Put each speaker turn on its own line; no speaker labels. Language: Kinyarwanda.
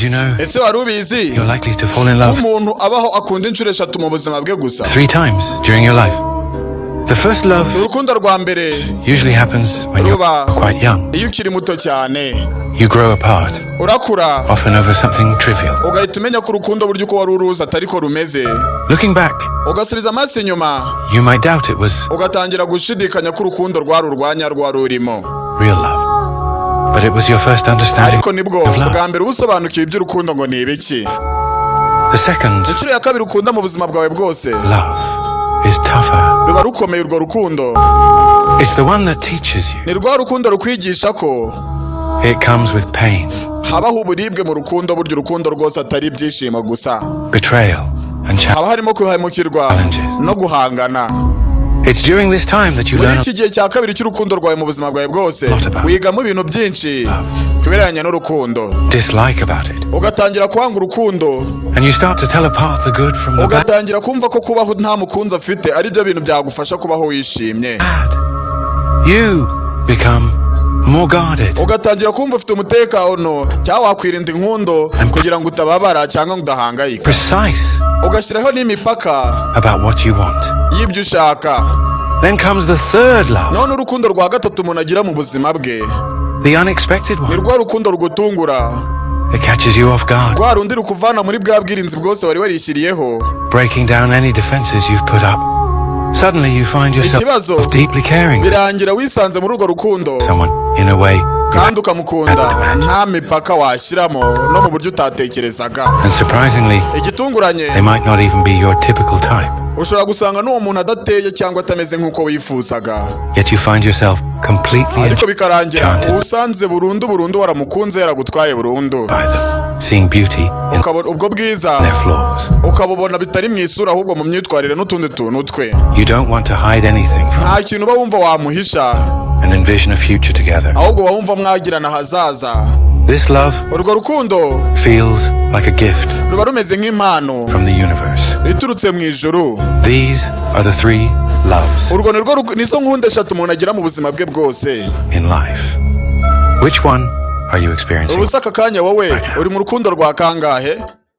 You know,
ese wari ubizi
you're likely to fall in love
umuntu abaho akunda inshuro eshatu mu buzima bwe gusa
3 times during your life. The first love
urukundo rwa mbere
usually happens when
ruba
you're quite young.
iyo ukiri muto cyane
You grow apart,
urakura
often over something trivial.
ugahita umenya ko urukundo buryo uko wari uruzi atari ko rumeze
Looking back,
ugasubiza amaso inyuma
you might doubt it was
ugatangira gushidikanya ko urukundo rwari urwanya rwa rurimo
real love. But it was your first understanding
ariko nibwo
of love.
bwa mbere uba usobanukiwe iby'urukundo ngo ni ibiki.
The second
inshuro ya kabiri ukunda mu buzima bwawe bwose
love is tougher.
ruba rukomeye urwo rukundo.
It's the one that teaches you.
ni rwa rukundo rukwigisha ko
It comes with pain,
habaho uburibwe mu rukundo, burya urukundo rwose atari ibyishimo gusa,
betrayal, and
haba harimo kuhemukirwa
Challenges.
no guhangana.
It's during this time that you
muri
learn
iki gihe cya kabiri cy'urukundo rwawe mu buzima bwawe bwose
Lot about
wigamo ibintu byinshi kuberanye n'urukundo,
dislike about it.
ugatangira kwanga urukundo,
And you start to tell apart the good from the bad.
ugatangira kumva ko kubaho nta mukunzi afite ari byo bintu byagufasha kubaho wishimye,
You become more guarded.
ugatangira kumva ufite umutekano cyangwa wakwirinda inkundo kugira ngo utababara cyangwa ngo udahangayika,
Precise
ugashyiraho n'imipaka
about what you want.
y'ibyo ushaka.
Then comes the third love,
none urukundo rwa gatatu umuntu agira mu buzima bwe
the unexpected
ni
one.
rwa rukundo rugutungura,
It catches you off guard,
rwa rundi rukuvana muri bwa bwirinzi bwose wari warishyiriyeho,
breaking down any defenses you've put up. Suddenly you find
ikibazo
yourself deeply caring for
birangira wisanze muri urwo rukundo
someone in a way,
kandi ukamukunda nta mipaka washyiramo no mu buryo utatekerezaga.
and surprisingly,
igitunguranye
they might not even be your typical type.
ushobora gusanga n'uwo muntu adateye cyangwa atameze nk'uko wifuzaga,
Yet you find yourself completely
ariko bikarangira
enchanted
usanze burundu waramukunze yaraguitwaye burundu,
by them, seeing beauty in
ukabona ubwo bwiza
their flaws.
ukabubona bitari mu isura ahubwo mu myitwarire n'utundi tuntu twe.
You don't want to hide anything from
nta kintu uba wumva wamuhisha,
and envision a future together.
ahubwo uba wumva mwagirana hazaza.
This love
urwo rukundo
feels like a gift
ruba rumeze nk'impano
from the universe.
iturutse mu ijuru.
These are the 3 loves
urwo nizo nkunda eshatu umuntu agira mu buzima bwe bwose.
in life. Which one are you experiencing?
ubu se aka kanya wowe uri mu rukundo rwa kangahe?